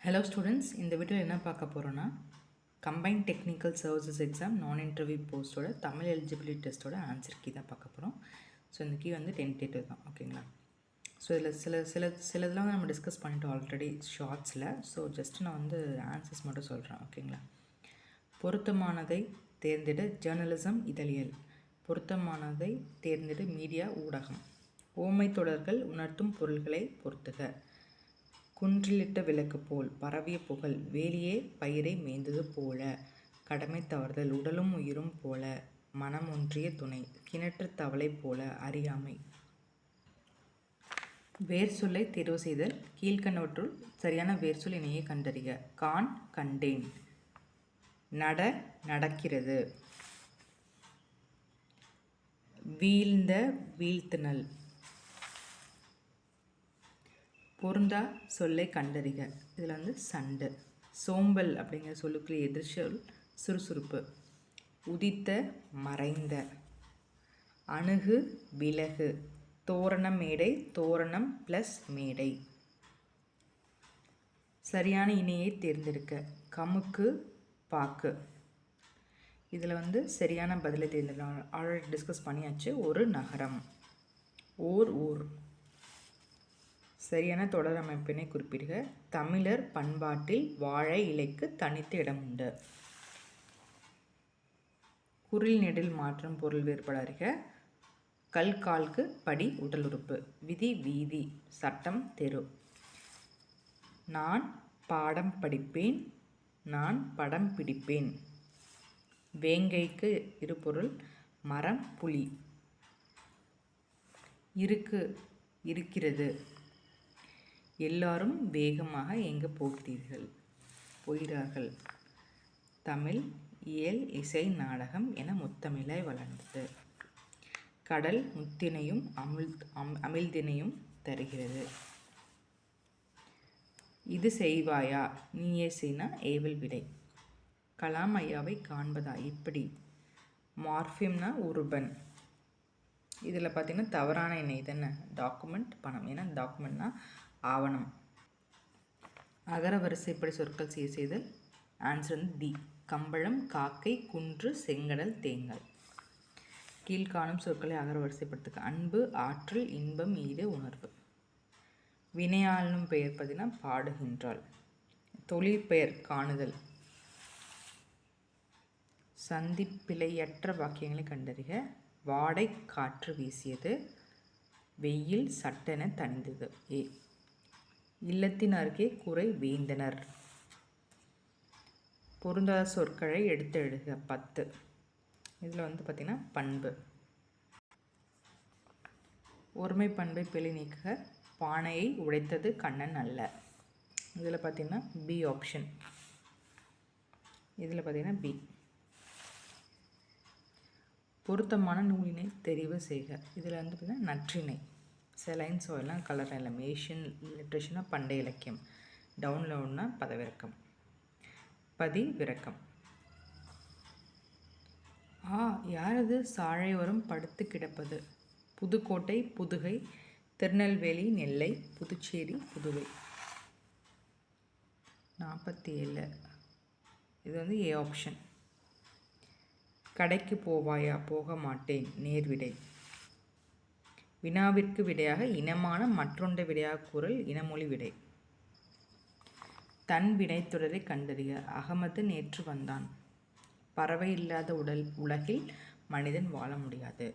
Hello students, இந்த வீடியோவில் என்ன பார்க்க போகிறோன்னா combined technical services exam non interview போஸ்ட்டோட தமிழ் எலிஜிபிலிட்டி டெஸ்ட்டோட ஆன்சர் கீ தான் பார்க்க போகிறோம். ஸோ இந்த கீ வந்து டென்டேட்டிவ் தான், ஓகேங்களா? ஸோ இதில் சிலதெல்லாம் நம்ம டிஸ்கஸ் பண்ணிட்டோம் ஆல்ரெடி ஷார்ட்ஸில். ஸோ ஜஸ்ட் நான் வந்து ஆன்சர்ஸ் மட்டும் சொல்கிறேன், ஓகேங்களா? பொருத்தமானதை தேர்ந்தெடு ஜேர்னலிசம் இதழியல், பொருத்தமானதை தேர்ந்தெடு மீடியா ஊடகம், ஓமை தொடர்கள் உணர்த்தும் பொருள்களை பொறுத்துக, குன்றிலிட்ட விளக்கு போல் பரவிய புகழ், வேலியே பயிரை மேய்ந்தது போல, கடமை தவறுதல், உடலும் உயிரும் போல, மனம் ஒன்றிய துணை, கிணற்று தவளை போல, அறியாமை. வேர் சொல்லை தேர்வு செய்தல். கீழ்கண்டவற்றுள் சரியான வேர் சொல் இணையை கண்டறிக. கான் கண்டேன், நட நடக்கிறது, வீழ்ந்த வீழ்த்தினல். பொருந்தா சொல்லை கண்டறிக. இதில் வந்து சண்டு. சோம்பல் அப்படிங்கிற சொல்லுக்குரிய எதிர்ச்சொல் சுறுசுறுப்பு. உதித்த மறைந்த, அணுகு விலகு, தோரணம் மேடை, தோரணம் ப்ளஸ் மேடை. சரியான இணையை தேர்ந்தெடுக்க. கமுக்கு பாக்கு. இதில் வந்து சரியான பதிலை தேர்ந்தெடுக்கலாம். ஆல்ரெடி டிஸ்கஸ் பண்ணியாச்சு. ஒரு நகரம், ஓர் ஊர். சரியான தொடர் அமைப்பினை குறிப்பிடுக. தமிழர் பண்பாட்டில் வாழை இலைக்கு தனித்த இடம் உண்டு. குறில் நெடில் மாற்றம் பொருள் வேறுபாடு அறிக. கல் கால்க்கு படி உடல் உறுப்பு. விதி வீதி, சட்டம் தெரு. நான் பாடம் படிப்பேன், நான் படம் பிடிப்பேன். வேங்கைக்கு இருபொருள் மரம் புலி. இருக்கு இருக்கிறது. எல்லாரும் வேகமாக எங்கே போகிறார்கள். தமிழ் இயல் இசை நாடகம் என முத்தமிழாய் வளர்ந்தது. கடல் முத்தினையும் அமிழ்தினையும் தருகிறது. இது செய்வாயா, நீயே செய்னா ஏவல் விடை. கலாம் ஐயாவை காண்பதா, இப்படி. மார்ஃபிம்னா உருபன். இதில் பார்த்திங்கன்னா தவறான இணை தானே டாக்குமெண்ட் பணம். ஏன்னா டாக்குமெண்ட்னா ஆவணம். அகர வரிசைப்படி சொற்கள் செய்தல். ஆன்சர் வந்து டி. கம்பளம், காக்கை, குன்று, செங்கடல், தேங்காய். கீழ்காணும் சொற்களை அகர வரிசைப்படுத்துக. அன்பு, ஆற்றல், இன்பம், ஈடு, உணர்வு. வினையாளும் பெயர் பார்த்தீங்கன்னா பாடுகின்றாள். தொழில் பெயர் காணுதல். சந்திப்பிழையற்ற வாக்கியங்களை கண்டறிக. வாடை காற்று வீசியது, வெயில் சட்டென தணிந்தது. ஏ. இல்லத்தின் அருகே குறை வேந்தனர். பொருந்தாத சொற்களை எடுத்து எழுதுக. 10. இதில் வந்து பார்த்திங்கன்னா பண்பு. ஒருமை பண்பை பிழை நீக்குக. பானையை உடைத்தது கண்ணன் அல்ல. இதில் பார்த்திங்கன்னா பி ஆப்ஷன். இதில் பார்த்திங்கன்னா பி. பொருத்தமான நூலினை தெரிவு செய்க. இதில் வந்து பார்த்திங்கன்னா நற்றிணை. செலைன்ஸ் எல்லாம் கலர் எல்லாம். ஏஷியன் லிட்ரேச்சர்னா பண்டைய இலக்கியம். டவுன்லோட்னா பதவிறக்கம். பதிவிறக்கம். யாரது சாழையோரம் படுத்து கிடப்பது? புதுக்கோட்டை, புதுகை, திருநெல்வேலி, நெல்லை, புதுச்சேரி, புதுவை. 47. இது வந்து ஏ ஆப்ஷன். கடைக்கு போவாயா, போக மாட்டேன், நேர்விடை. வினாவிற்கு விடையாக இனமான மற்றொன்றை விடையாக கூறல், இனமொழி விடை. தன் வினைத்தொடரை கண்டறிய. அகமது நேற்று வந்தான். பறவை இல்லாத உலகில் மனிதன் வாழ முடியாது.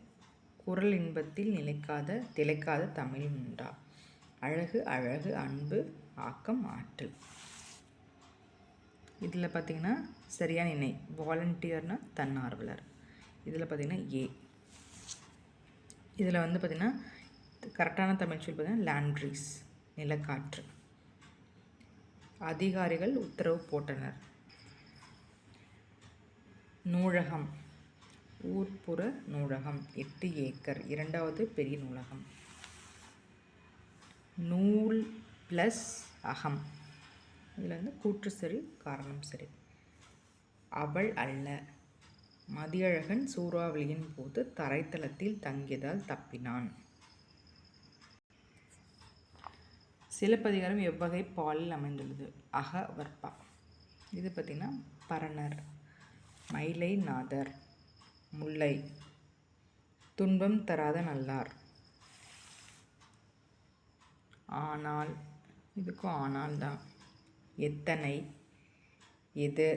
குரல் இன்பத்தில் திளைக்காத தமிழ் உண்டா. அழகு அழகு, அன்பு, ஆக்கம், ஆற்றல். இதில் பார்த்திங்கன்னா சரியான இணை. வாலண்டியர்னா தன்னார்வலர். இதில் பார்த்திங்கன்னா ஏ. இதில் வந்து பார்த்திங்கன்னா கரெக்டான தமிழ் சொல் பார்த்திங்கன்னா லாண்ட்ரீஸ், நிலக்காற்று. அதிகாரிகள் உத்தரவு போட்டனர். நூலகம், ஊர்ப்புற நூலகம், 8 ஏக்கர், 2வது பெரிய நூலகம். நூல் ப்ளஸ் அகம். இதில் வந்து கூற்று சரி, காரணம் சரி. அவள் அல்ல. மதியழகன் சூறாவளியின் போது தரைத்தளத்தில் தங்கியதால் தப்பினான். சிலப்பதிகாரம் எவ்வகை பாலில் அமைந்துள்ளது? அகவற்பா. இது பார்த்திங்கன்னா பரணர், மயிலை நாதர், முல்லை, துன்பம் தராத நல்லார். ஆனால், இதுக்கும் ஆனால் தான். எத்தனை, எது,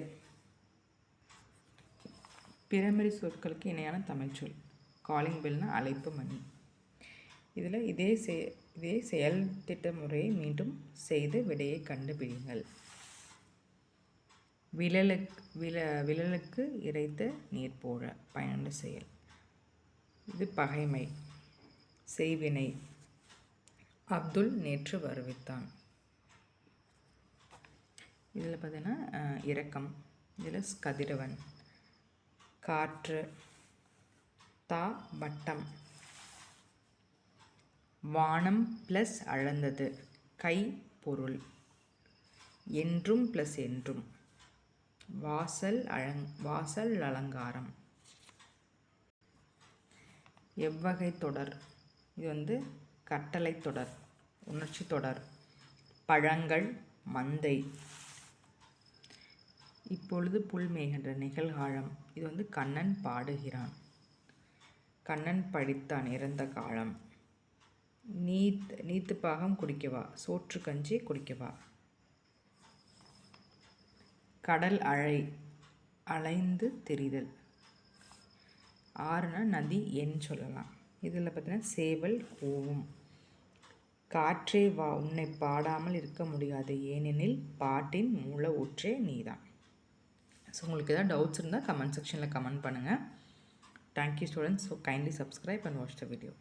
பிறமொழி சொற்களுக்கு இணையான தமிழ்ச்சொல். காலிங் பெல்னா அழைப்பு மணி. இதில் இதே செயல் திட்ட முறையை மீண்டும் செய்து விடையை கண்டுபிடிங்கள். விழலுக்கு இறைத்த நீர் போல பயனுள்ள செயல். இது பகைமை. செய்வினை. அப்துல் நேற்று வருவித்தான். இதில் பார்த்தீங்கன்னா இரக்கம். இதில் கதிரவன். காற்று. வட்டம். வானம் ப்ளஸ் அளந்தது. கை பொருள். என்றும் ப்ளஸ் என்றும். வாசல் அலங்காரம். எவ்வகை தொடர்? இது கட்டளை தொடர், உணர்ச்சி தொடர். பழங்கள், மந்தை. இப்பொழுது புல் மேய்கின்ற நிகழ்காலம். இது கண்ணன் பாடுகிறான். கண்ணன் படித்தான் இறந்த காலம். நீத்து பாகம் குடிக்கவா, சோற்று கஞ்சி குடிக்கவா. கடல் அலை, அலைந்து தெரிதல். ஆறுனா நதி என் சொல்லலாம். இதில் பார்த்தீங்கன்னா சேவல் கூவும். காற்றே வா, உன்னை பாடாமல் இருக்க முடியாது, ஏனெனில் பாட்டின் மூல ஊற்றே நீதான். ஸோ உங்களுக்கு ஏதாவது டவுட்ஸ் இருந்தால் கமெண்ட் செக்ஷனில் கமெண்ட் பண்ணுங்கள். Thank you students. So kindly subscribe and watch the video.